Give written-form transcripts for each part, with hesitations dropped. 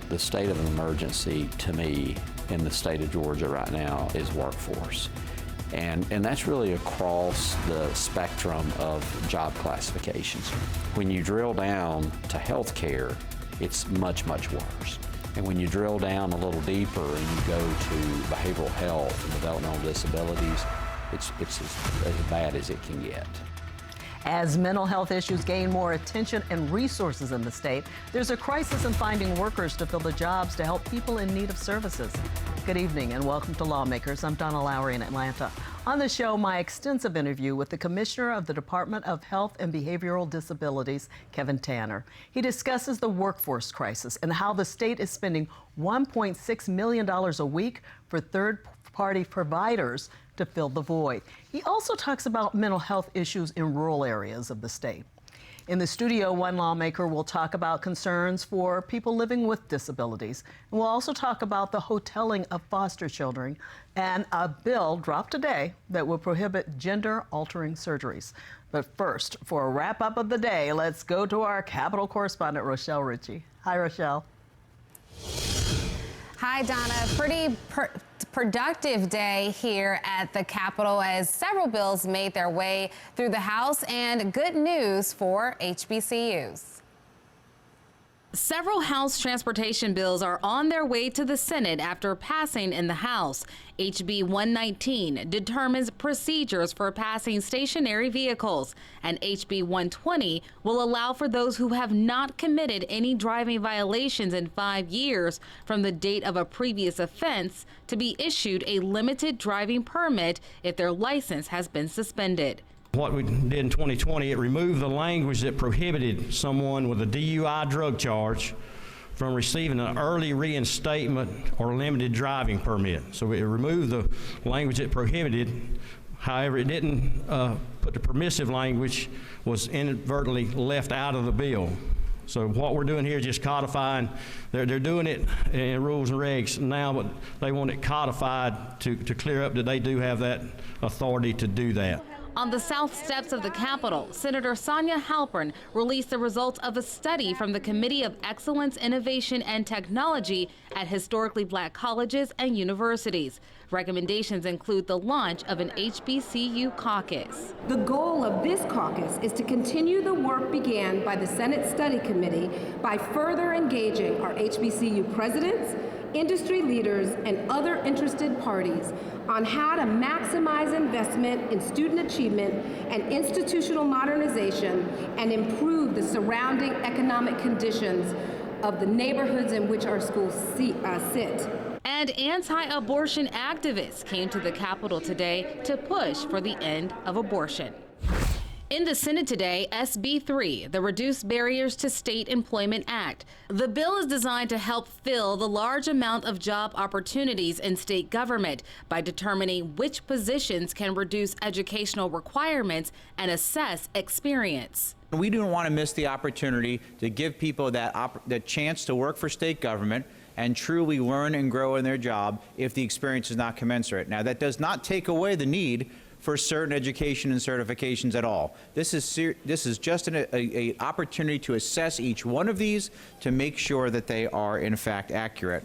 The state of emergency, to me, in the state of Georgia right now is workforce. And that's really across the spectrum of job classifications. When you drill down to healthcare, it's much, much worse. And when you drill down a little deeper and you go to behavioral health and developmental disabilities, it's as bad as it can get. As mental health issues gain more attention and resources in the state, there's a crisis in finding workers to fill the jobs to help people in need of services. Good evening and welcome to Lawmakers. I'm Donna Lowry in Atlanta. On the show, my extensive interview with the Commissioner of the Department of Health and Behavioral Disabilities, Kevin Tanner. He discusses the workforce crisis and how the state is spending $1.6 million a week for third-party providers to fill the void. He also talks about mental health issues in rural areas of the state. In the studio, one lawmaker will talk about concerns for people living with disabilities. And we'll also talk about the hoteling of foster children and a bill dropped today that will prohibit gender-altering surgeries. But first, for a wrap-up of the day, let's go to our Capitol correspondent, Rochelle Ritchie. Hi, Rochelle. Hi, Donna. Pretty productive day here at the Capitol as several bills made their way through the House, and good news for HBCUs. Several House transportation bills are on their way to the Senate after passing in the House. HB 119 determines procedures for passing stationary vehicles, and HB 120 will allow for those who have not committed any driving violations in 5 years from the date of a previous offense to be issued a limited driving permit if their license has been suspended. What we did in 2020, it removed the language that prohibited someone with a DUI drug charge from receiving an early reinstatement or limited driving permit. So it removed the language that prohibited. However, it didn't put the permissive language, was inadvertently left out of the bill. So what we're doing here is just codifying. They're doing it in rules and regs now, but they want it codified to clear up that they do have that authority to do that. On the south steps of the Capitol, Senator Sonia Halpern released the results of a study from the Committee of Excellence, Innovation, and Technology at historically black colleges and universities. Recommendations include the launch of an HBCU caucus. The goal of this caucus is to continue the work began by the Senate Study Committee by further engaging our HBCU presidents, industry leaders, and other interested parties on how to maximize investment in student achievement and institutional modernization and improve the surrounding economic conditions of the neighborhoods in which our schools sit. And anti-abortion activists came to the Capitol today to push for the end of abortion. In the Senate today, SB 3, the Reduced Barriers to State Employment Act. The bill is designed to help fill the large amount of job opportunities in state government by determining which positions can reduce educational requirements and assess experience. We don't want to miss the opportunity to give people the chance to work for state government and truly learn and grow in their job if the experience is not commensurate. Now, that does not take away the need for certain education and certifications at all. This is just an opportunity to assess each one of these to make sure that they are in fact accurate.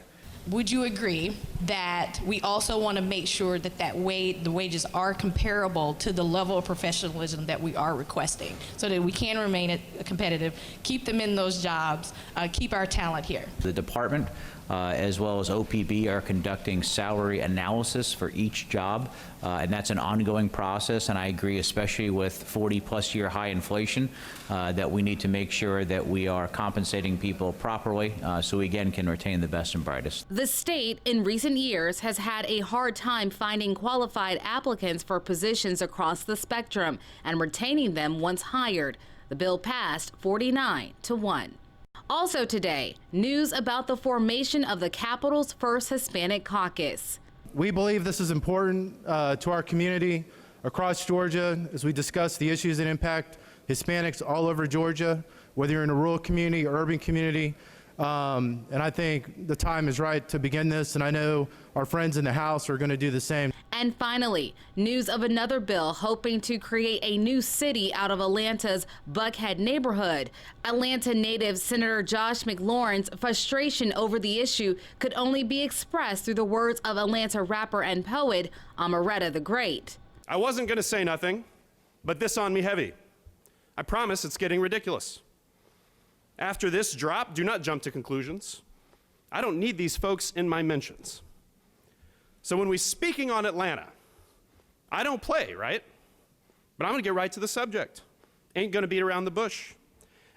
Would you agree that we also want to make sure that the wages are comparable to the level of professionalism that we are requesting so that we can remain competitive, keep them in those jobs, keep our talent here? The department as well as OPB are conducting salary analysis for each job, and that's an ongoing process, and I agree, especially with 40+ year high inflation, that we need to make sure that we are compensating people properly so we again can retain the best and brightest. The state in recent years has had a hard time finding qualified applicants for positions across the spectrum and retaining them once hired. The bill passed 49-1. Also today, news about the formation of the Capitol's first Hispanic caucus. We believe this is important to our community across Georgia as we discuss the issues that impact Hispanics all over Georgia, whether you're in a rural community or urban community. And I think the time is right to begin this, and I know our friends in the House are going to do the same. And finally, news of another bill hoping to create a new city out of Atlanta's Buckhead neighborhood. Atlanta native Senator Josh McLaurin's frustration over the issue could only be expressed through the words of Atlanta rapper and poet Amaretta the Great. I wasn't going to say nothing, but this on me heavy. I promise it's getting ridiculous. After this drop, do not jump to conclusions. I don't need these folks in my mentions. So when we speaking on Atlanta, I don't play, right? But I'm gonna get right to the subject. Ain't gonna beat around the bush.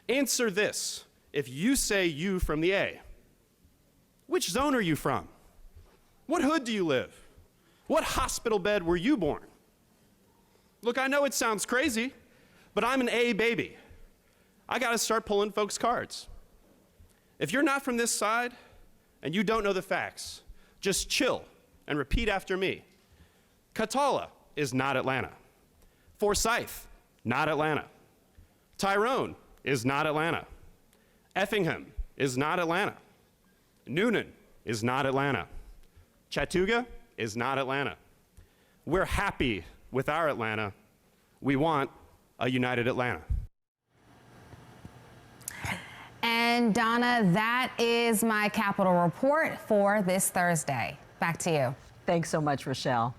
Answer this, if you say you from the A. Which zone are you from? What hood do you live? What hospital bed were you born? Look, I know it sounds crazy, but I'm an A baby. I gotta start pulling folks' cards. If you're not from this side and you don't know the facts, just chill and repeat after me. Catala is not Atlanta. Forsyth, not Atlanta. Tyrone is not Atlanta. Effingham is not Atlanta. Noonan is not Atlanta. Chattooga is not Atlanta. We're happy with our Atlanta. We want a united Atlanta. And Donna, that is my Capitol Report for this Thursday. Back to you. Thanks so much, Rochelle.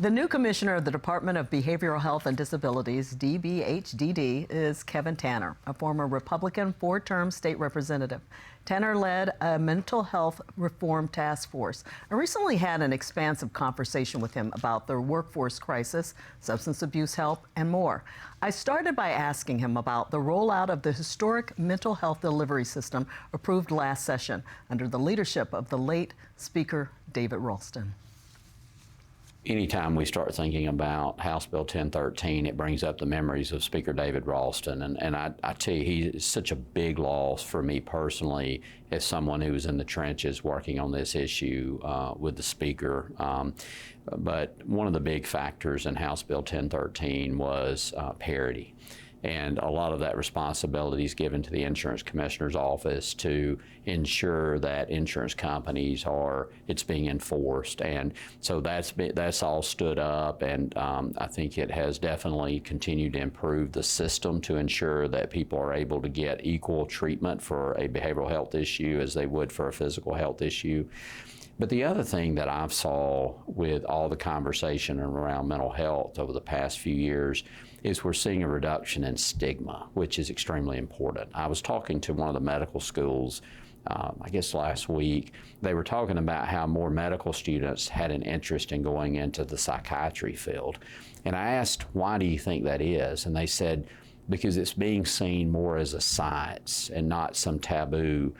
The new commissioner of the Department of Behavioral Health and Disabilities, DBHDD, is Kevin Tanner, a former Republican four-term state representative. Tanner led a mental health reform task force. I recently had an expansive conversation with him about the workforce crisis, substance abuse help, and more. I started by asking him about the rollout of the historic mental health delivery system approved last session under the leadership of the late Speaker David Ralston. Anytime we start thinking about House Bill 1013, it brings up the memories of Speaker David Ralston. And I tell you, he is such a big loss for me personally as someone who was in the trenches working on this issue with the Speaker. But one of the big factors in House Bill 1013 was parity. And a lot of that responsibility is given to the insurance commissioner's office to ensure that insurance companies it's being enforced. And so that's all stood up, and I think it has definitely continued to improve the system to ensure that people are able to get equal treatment for a behavioral health issue as they would for a physical health issue. But the other thing that I've saw with all the conversation around mental health over the past few years is we're seeing a reduction in stigma, which is extremely important. I was talking to one of the medical schools, I guess last week. They were talking about how more medical students had an interest in going into the psychiatry field. And I asked, why do you think that is? And they said, because it's being seen more as a science and not some taboo.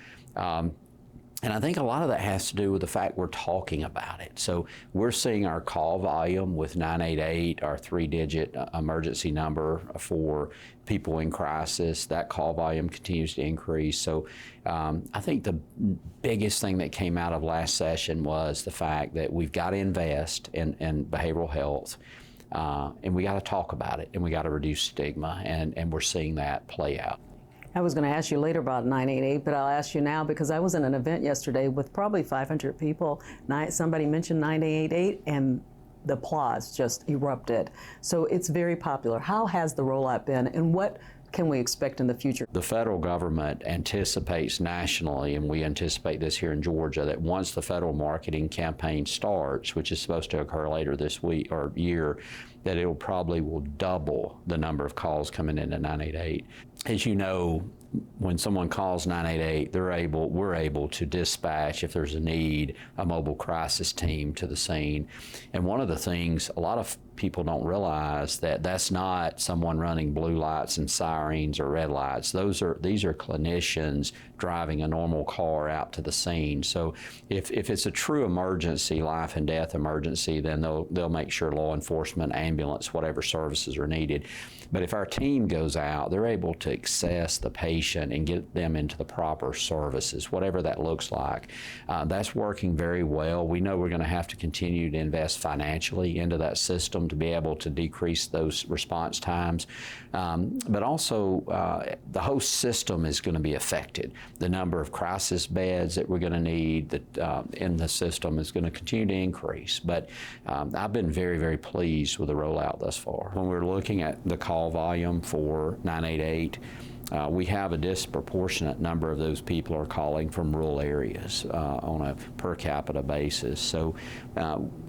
And I think a lot of that has to do with the fact we're talking about it. So we're seeing our call volume with 988, our 3-digit emergency number for people in crisis. That call volume continues to increase. So I think the biggest thing that came out of last session was the fact that we've got to invest in behavioral health. And we got to talk about it, and we got to reduce stigma, and we're seeing that play out. I was going to ask you later about 988, but I'll ask you now because I was in an event yesterday with probably 500 people. Somebody mentioned 988 and the applause just erupted. So it's very popular. How has the rollout been, and what can we expect in the future? The federal government anticipates nationally, and we anticipate this here in Georgia, that once the federal marketing campaign starts, which is supposed to occur later this week or year, that it will double the number of calls coming into 988. As you know, when someone calls 988, we're able to dispatch, if there's a need, a mobile crisis team to the scene. And one of the things a lot of people don't realize that's not someone running blue lights and sirens or red lights. These are clinicians driving a normal car out to the scene. So if it's a true emergency, life and death emergency, then they'll make sure law enforcement, ambulance, whatever services are needed. But if our team goes out, they're able to access the patient and get them into the proper services, whatever that looks like. That's working very well. We know we're going to have to continue to invest financially into that system to be able to decrease those response times. But also, the whole system is going to be affected. The number of crisis beds that we're going to need in the system is going to continue to increase. But I've been very, very pleased with the rollout thus far. When we're looking at the call volume for 988, we have a disproportionate number of those people are calling from rural areas on a per capita basis. So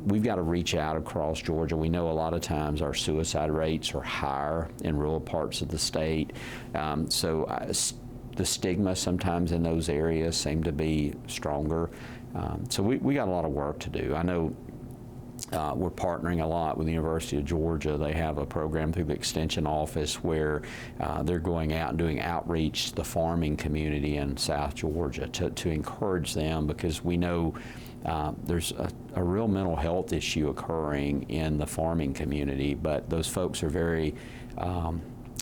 we've got to reach out across Georgia. We know a lot of times our suicide rates are higher in rural parts of the state. The stigma sometimes in those areas seem to be stronger. So we got a lot of work to do. I know we're partnering a lot with the University of Georgia. They have a program through the Extension Office where they're going out and doing outreach to the farming community in South Georgia to encourage them, because we know there's a real mental health issue occurring in the farming community, but those folks are very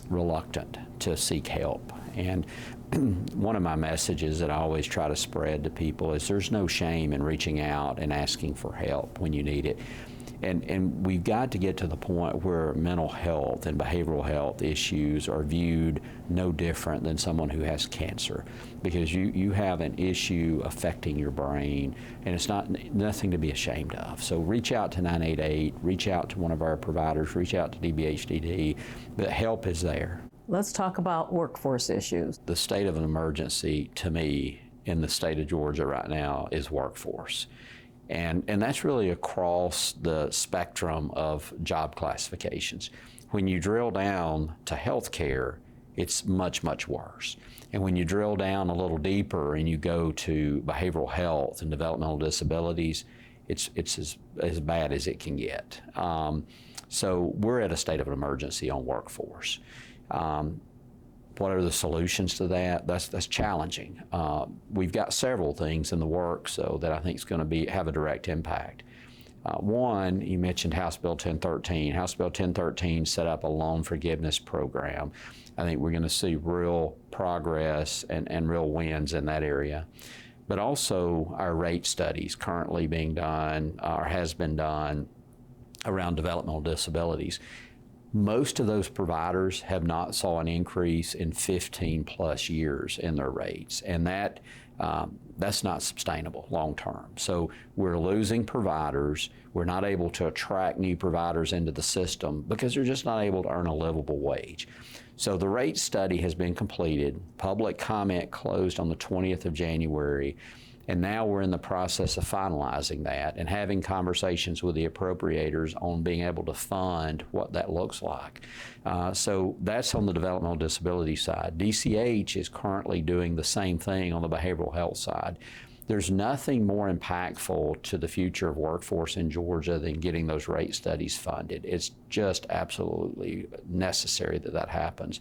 reluctant to seek help. And one of my messages that I always try to spread to people is there's no shame in reaching out and asking for help when you need it. And we've got to get to the point where mental health and behavioral health issues are viewed no different than someone who has cancer, because you have an issue affecting your brain, and it's nothing to be ashamed of. So reach out to 988, reach out to one of our providers, reach out to DBHDD. The help is there. Let's talk about workforce issues. The state of an emergency, to me, in the state of Georgia right now is workforce. And that's really across the spectrum of job classifications. When you drill down to healthcare, it's much, much worse. And when you drill down a little deeper and you go to behavioral health and developmental disabilities, it's as bad as it can get. So we're at a state of an emergency on workforce. What are the solutions to that? That's challenging. We've got several things in the works, though, that I think is going to have a direct impact. One, you mentioned House Bill 1013. House Bill 1013 set up a loan forgiveness program. I think we're going to see real progress and real wins in that area. But also our rate studies currently being done or has been done around developmental disabilities. Most of those providers have not saw an increase in 15 plus years in their rates, and that's not sustainable long term. So we're losing providers. We're not able to attract new providers into the system because they're just not able to earn a livable wage. So the rate study has been completed. Public comment closed on the 20th of January. And now we're in the process of finalizing that and having conversations with the appropriators on being able to fund what that looks like. So that's on the developmental disability side. DCH is currently doing the same thing on the behavioral health side. There's nothing more impactful to the future of workforce in Georgia than getting those rate studies funded. It's just absolutely necessary that that happens.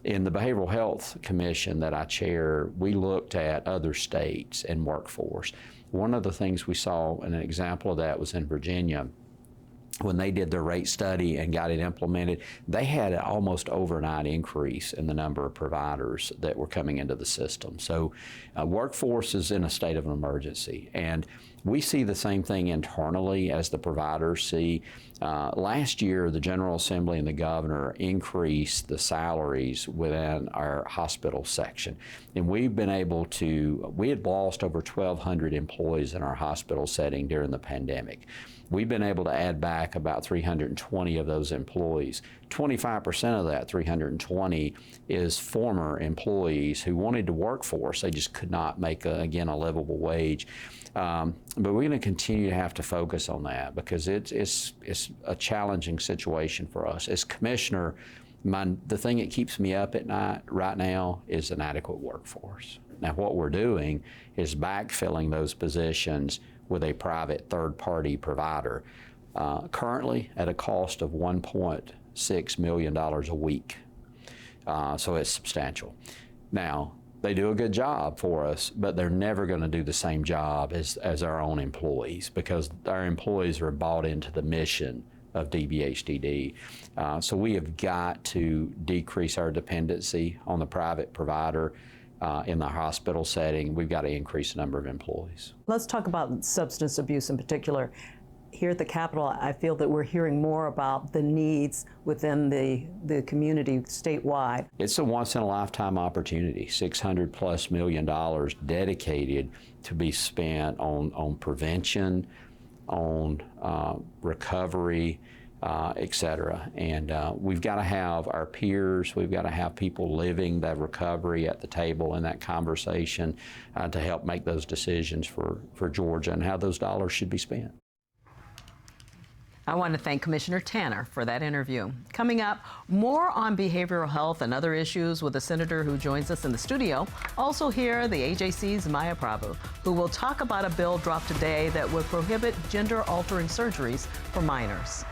In the Behavioral Health Commission that I chair, we looked at other states and workforce. One of the things we saw, and an example of that was in Virginia, when they did their rate study and got it implemented, they had an almost overnight increase in the number of providers that were coming into the system. So workforce is in a state of an emergency. And we see the same thing internally as the providers see. Last year, the General Assembly and the governor increased the salaries within our hospital section. And we've been able to, we had lost over 1,200 employees in our hospital setting during the pandemic. We've been able to add back about 320 of those employees. 25% of that 320 is former employees who wanted to work for us. They just could not make, again, a livable wage. But we're going to continue to have to focus on that because it's a challenging situation for us. As commissioner, the thing that keeps me up at night right now is an adequate workforce. Now, what we're doing is backfilling those positions with a private third-party provider, currently at a cost of $1.6 million a week. So it's substantial. Now, they do a good job for us, but they're never going to do the same job as our own employees because our employees are bought into the mission of DBHDD. So we have got to decrease our dependency on the private provider. In the hospital setting, we've got to increase the number of employees. Let's talk about substance abuse in particular. here at the Capitol, I feel that we're hearing more about the needs within the community statewide. It's a once-in-a-lifetime opportunity, $600+ million dedicated to be spent on prevention, on recovery, et cetera. And we've got to have our peers, we've got to have people living that recovery at the table in that conversation to help make those decisions for Georgia and how those dollars should be spent. I want to thank Commissioner Tanner for that interview. Coming up, more on behavioral health and other issues with a senator who joins us in the studio. Also here, the AJC's Maya Prabhu, who will talk about a bill dropped today that would prohibit gender-altering surgeries for minors.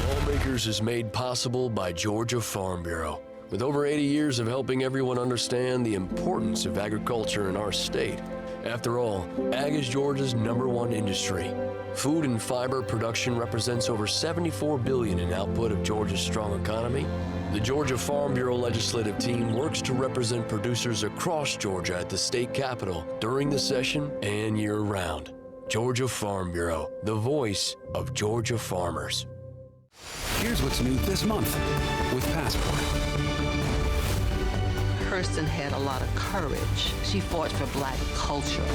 Lawmakers is made possible by Georgia Farm Bureau. With over 80 years of helping everyone understand the importance of agriculture in our state. After all, ag is Georgia's #1 industry. Food and fiber production represents over $74 billion in output of Georgia's strong economy. The Georgia Farm Bureau legislative team works to represent producers across Georgia at the state capitol during the session and year-round. Georgia Farm Bureau, the voice of Georgia farmers. Here's what's new this month with Passport. Kirsten had a lot of courage. She fought for Black culture.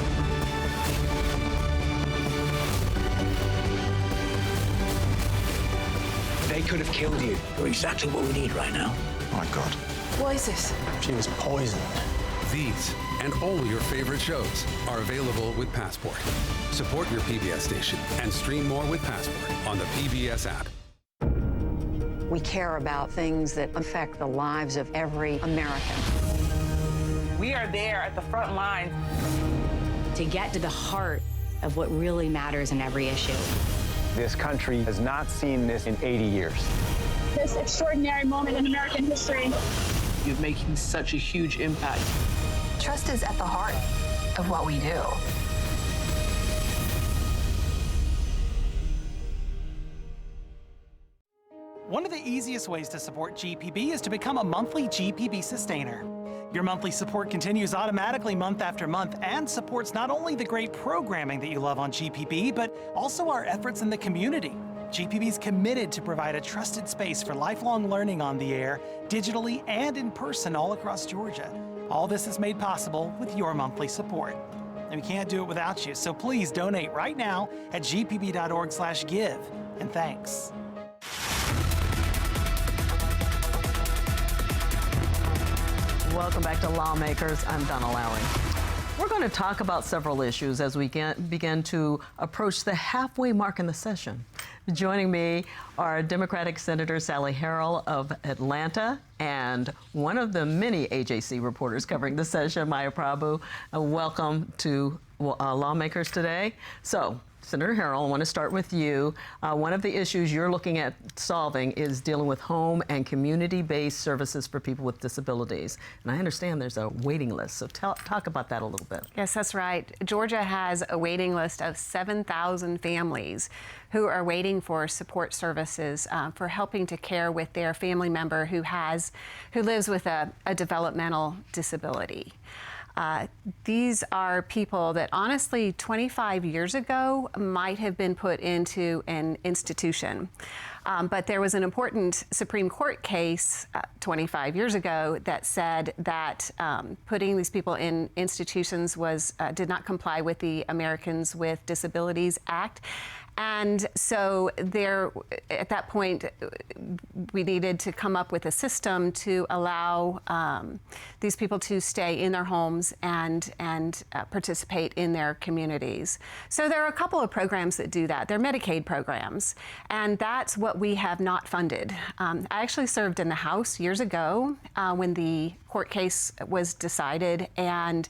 They could have killed you. You're exactly what we need right now. Oh my God. What is this? She was poisoned. These and all your favorite shows are available with Passport. Support your PBS station and stream more with Passport on the PBS app. We care about things that affect the lives of every American. We are there at the front line to get to the heart of what really matters in every issue. This country has not seen this in 80 years. This extraordinary moment in American history. You're making such a huge impact. Trust is at the heart of what we do. One of the easiest ways to support GPB is to become a monthly GPB sustainer. Your monthly support continues automatically month after month and supports not only the great programming that you love on GPB, but also our efforts in the community. GPB is committed to provide a trusted space for lifelong learning on the air, digitally and in person all across Georgia. All this is made possible with your monthly support. And we can't do it without you, so please donate right now at gpb.org/give. And thanks. Welcome back to Lawmakers. I'm Donna Lowry. We're going to talk about several issues as we begin to approach the halfway mark in the session. Joining me are Democratic Senator Sally Harrell of Atlanta and one of the many AJC reporters covering the session, Maya Prabhu. Welcome to Lawmakers today. So, Senator Harrell, I want to start with you. One of the issues you're looking at solving is dealing with home and community-based services for people with disabilities. And I understand there's a waiting list, so talk about that a little bit. Yes, that's right. Georgia has a waiting list of 7,000 families who are waiting for support services for helping to care with their family member who lives with a developmental disability. These are people that honestly 25 years ago might have been put into an institution. But there was an important Supreme Court case 25 years ago that said that putting these people in institutions did not comply with the Americans with Disabilities Act. And so at that point, we needed to come up with a system to allow these people to stay in their homes and participate in their communities. So there are a couple of programs that do that. They're Medicaid programs, and that's what we have not funded. I actually served in the House years ago when the court case was decided, and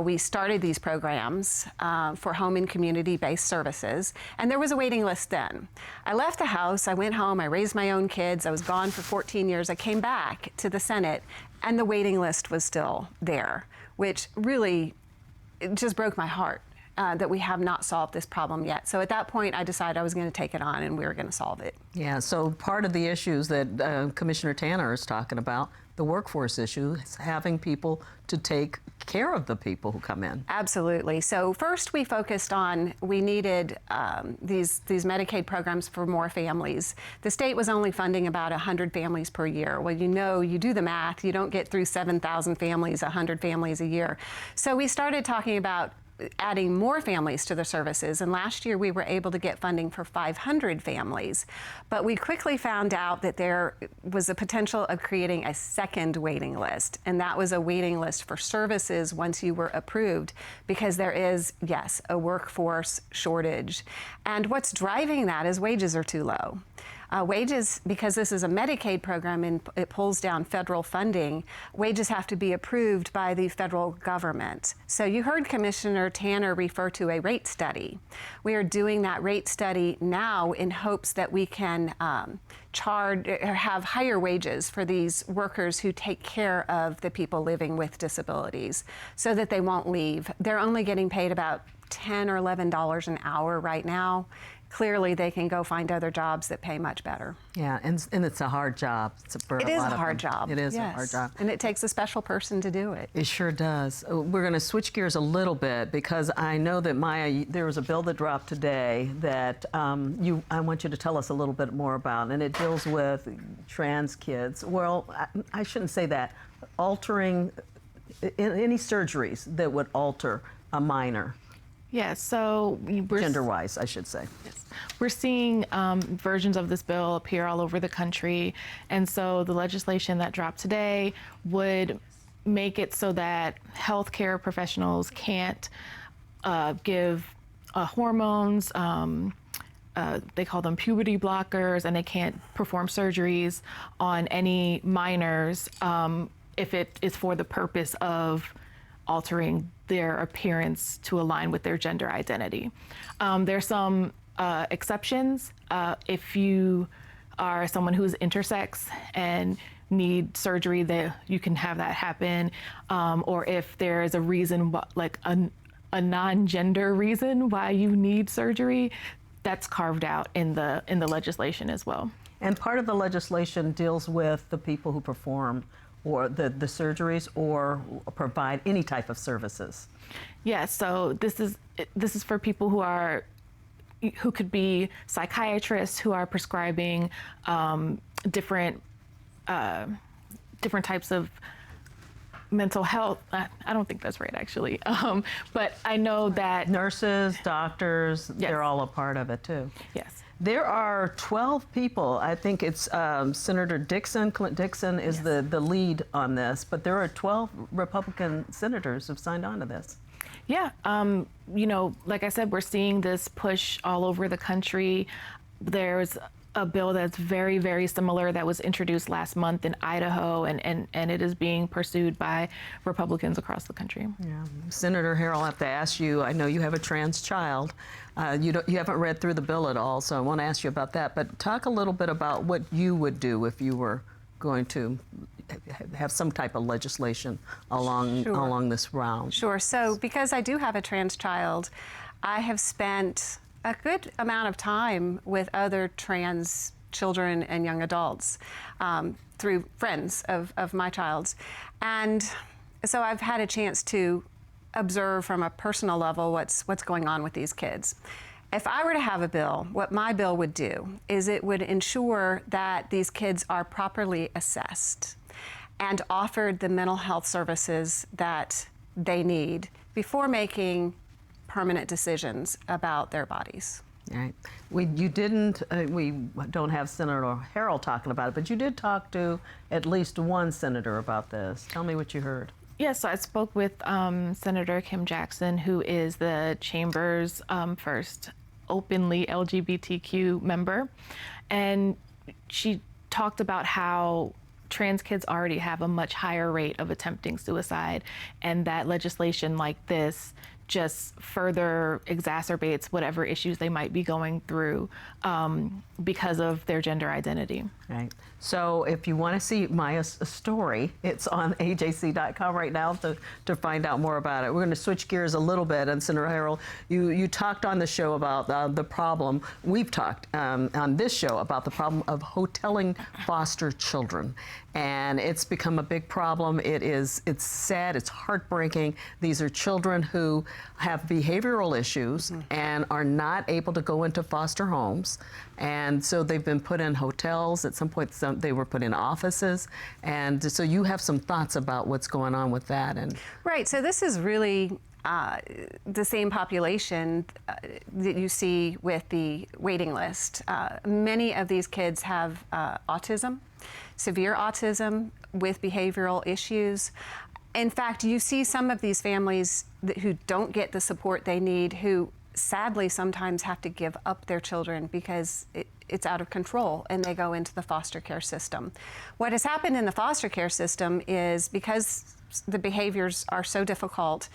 we started these programs for home and community-based services, and there was a waiting list then. I left the House, I went home, I raised my own kids, I was gone for 14 years, I came back to the Senate, and the waiting list was still there, which really just broke my heart that we have not solved this problem yet. So at that point, I decided I was going to take it on and we were going to solve it. Yeah, so part of the issues that Commissioner Tanner is talking about, the workforce issue, is having people to take care of the people who come in. Absolutely. So first we focused on, we needed these Medicaid programs for more families. The state was only funding about 100 families per year. Well, you know, you do the math, you don't get through 7,000 families, 100 families a year. So we started talking about adding more families to the services, and last year we were able to get funding for 500 families. But we quickly found out that there was a potential of creating a second waiting list, and that was a waiting list for services once you were approved, because there is, yes, a workforce shortage. And what's driving that is wages are too low. Wages, because this is a Medicaid program and it pulls down federal funding, wages have to be approved by the federal government. So you heard Commissioner Tanner refer to a rate study. We are doing that rate study now in hopes that we can charge or have higher wages for these workers who take care of the people living with disabilities so that they won't leave. They're only getting paid about $10 or $11 an hour right now. Clearly, they can go find other jobs that pay much better. Yeah, and it's a hard job. It is a hard job. It is a hard job. And it takes a special person to do it. It sure does. We're going to switch gears a little bit because I know that, Maya, there was a bill that dropped today that I want you to tell us a little bit more about, and it deals with trans kids. Well, I shouldn't say that. Altering any surgeries that would alter a minor. Yeah, so we're gender-wise, I should say. Yes. We're seeing versions of this bill appear all over the country, and so the legislation that dropped today would make it so that healthcare professionals can't give hormones, they call them puberty blockers, and they can't perform surgeries on any minors if it is for the purpose of altering their appearance to align with their gender identity. There's some exceptions. If you are someone who's intersex and need surgery, that you can have that happen. Or if there is a reason, like a non-gender reason why you need surgery, that's carved out in the legislation as well. And part of the legislation deals with the people who perform or the surgeries or provide any type of services. Yeah, so this is for people who could be psychiatrists who are prescribing different types of mental health. I don't think that's right, actually. But I know that nurses, doctors, yes, they're all a part of it too. Yes. There are 12 people. I think it's Senator Dixon. Clint Dixon is the lead on this, but there are 12 Republican senators who've signed on to this. Yeah, you know, like I said, we're seeing this push all over the country. There's a bill that's very, very similar that was introduced last month in Idaho, and it is being pursued by Republicans across the country. Yeah. Senator Harrell, I have to ask you, I know you have a trans child. You haven't read through the bill at all, so I want to ask you about that. But talk a little bit about what you would do if you were going to have some type of legislation along this round. Sure. So because I do have a trans child, I have spent a good amount of time with other trans children and young adults through friends of my child's. And so I've had a chance to observe from a personal level what's going on with these kids. If I were to have a bill, what my bill would do is it would ensure that these kids are properly assessed and offered the mental health services that they need before making permanent decisions about their bodies. All right. We don't have Senator Harrell talking about it, but you did talk to at least one senator about this. Tell me what you heard. Yes, so I spoke with Senator Kim Jackson, who is the chamber's first openly LGBTQ member, and she talked about how trans kids already have a much higher rate of attempting suicide, and that legislation like this just further exacerbates whatever issues they might be going through because of their gender identity. Right. So if you want to see Maya's story, it's on ajc.com right now to find out more about it. We're going to switch gears a little bit. And Senator Harrell, you talked on the show about the problem. We've talked on this show about the problem of hoteling foster children. and it's become a big problem. It's sad, it's heartbreaking. These are children who have behavioral issues and are not able to go into foster homes. And so they've been put in hotels. At some point, they were put in offices. And so you have some thoughts about what's going on with that. And right, so this is really the same population that you see with the waiting list. Many of these kids have autism, severe autism with behavioral issues. In fact, you see some of these families who don't get the support they need, who sadly sometimes have to give up their children because it's out of control and they go into the foster care system. What has happened in the foster care system is because the behaviors are so difficult,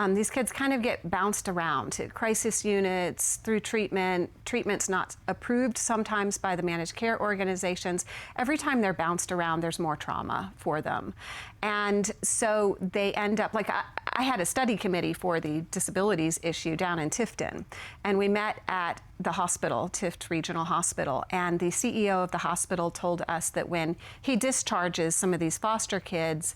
these kids kind of get bounced around to crisis units, through treatment. Treatment's not approved sometimes by the managed care organizations. Every time they're bounced around, there's more trauma for them. And so they end up, like I had a study committee for the disabilities issue down in Tifton, and we met at the hospital, Tift Regional Hospital, and the CEO of the hospital told us that when he discharges some of these foster kids,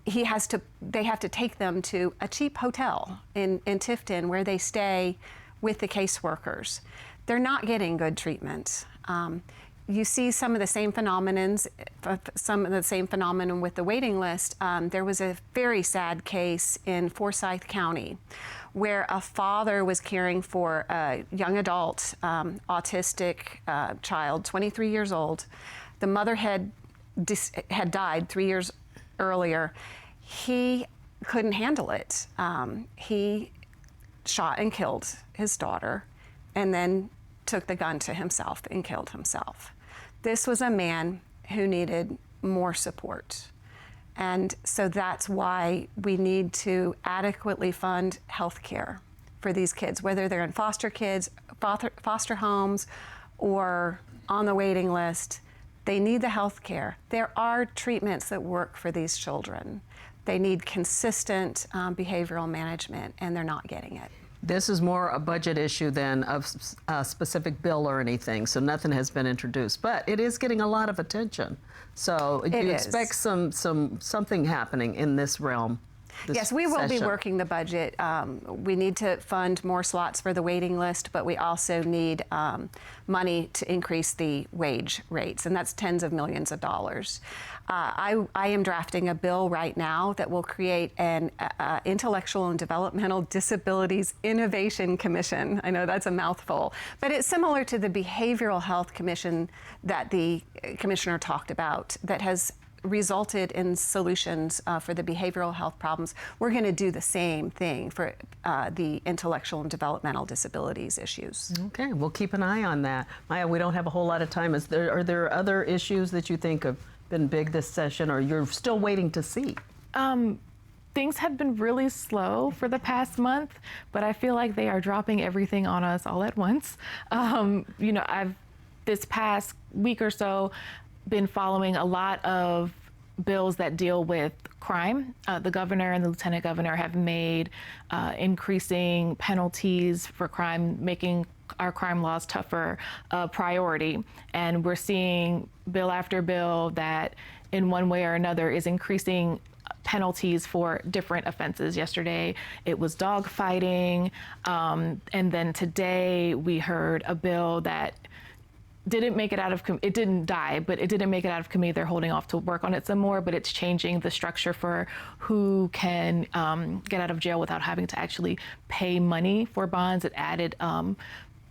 they have to take them to a cheap hotel in Tifton where they stay with the caseworkers. They're not getting good treatment. You see some of the same phenomenon with the waiting list. There was a very sad case in Forsyth County where a father was caring for a young adult, autistic child, 23 years old. The mother had died 3 years earlier. He couldn't handle it. He shot and killed his daughter and then took the gun to himself and killed himself. This was a man who needed more support. And so that's why we need to adequately fund health care for these kids, whether they're in foster homes or on the waiting list. They need the health care. There are treatments that work for these children. They need consistent behavioral management, and they're not getting it. This is more a budget issue than a specific bill or anything, so nothing has been introduced. But it is getting a lot of attention. So you expect something happening in this realm. Yes, we will be working the budget. We need to fund more slots for the waiting list, but we also need money to increase the wage rates, and that's tens of millions of dollars. I am drafting a bill right now that will create an Intellectual and Developmental Disabilities Innovation Commission. I know that's a mouthful, but it's similar to the Behavioral Health Commission that the commissioner talked about that has resulted in solutions for the behavioral health problems. We're going to do the same thing for the intellectual and developmental disabilities issues. Okay, we'll keep an eye on that. Maya, we don't have a whole lot of time. Are there other issues that you think have been big this session, or you're still waiting to see? Things have been really slow for the past month, but I feel like they are dropping everything on us all at once. I've this past week or so been following a lot of bills that deal with crime. The governor and the lieutenant governor have made increasing penalties for crime, making our crime laws tougher priority. And we're seeing bill after bill that in one way or another is increasing penalties for different offenses. Yesterday, it was dog fighting. And then today we heard a bill that didn't make it out of, it didn't die, but it didn't make it out of committee. They're holding off to work on it some more, but it's changing the structure for who can get out of jail without having to actually pay money for bonds. It added,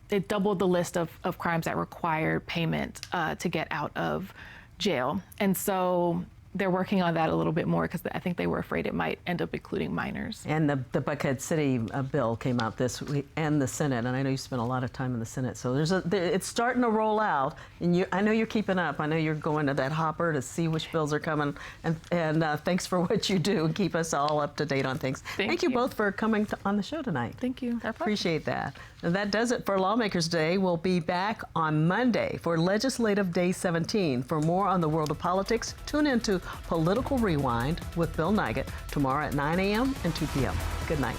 it doubled the list of crimes that require payment to get out of jail. And so they're working on that a little bit more because I think they were afraid it might end up including minors. And the Buckhead City bill came out this week, and the Senate. And I know you spent a lot of time in the Senate, so it's starting to roll out. And I know you're keeping up. I know you're going to that hopper to see which bills are coming. And thanks for what you do and keep us all up to date on things. Thank you both for coming on the show tonight. Thank you. Appreciate that. And that does it for Lawmakers Day. We'll be back on Monday for Legislative Day 17. For more on the world of politics, tune into Political Rewind with Bill Nigut tomorrow at 9 a.m. and 2 p.m. Good night.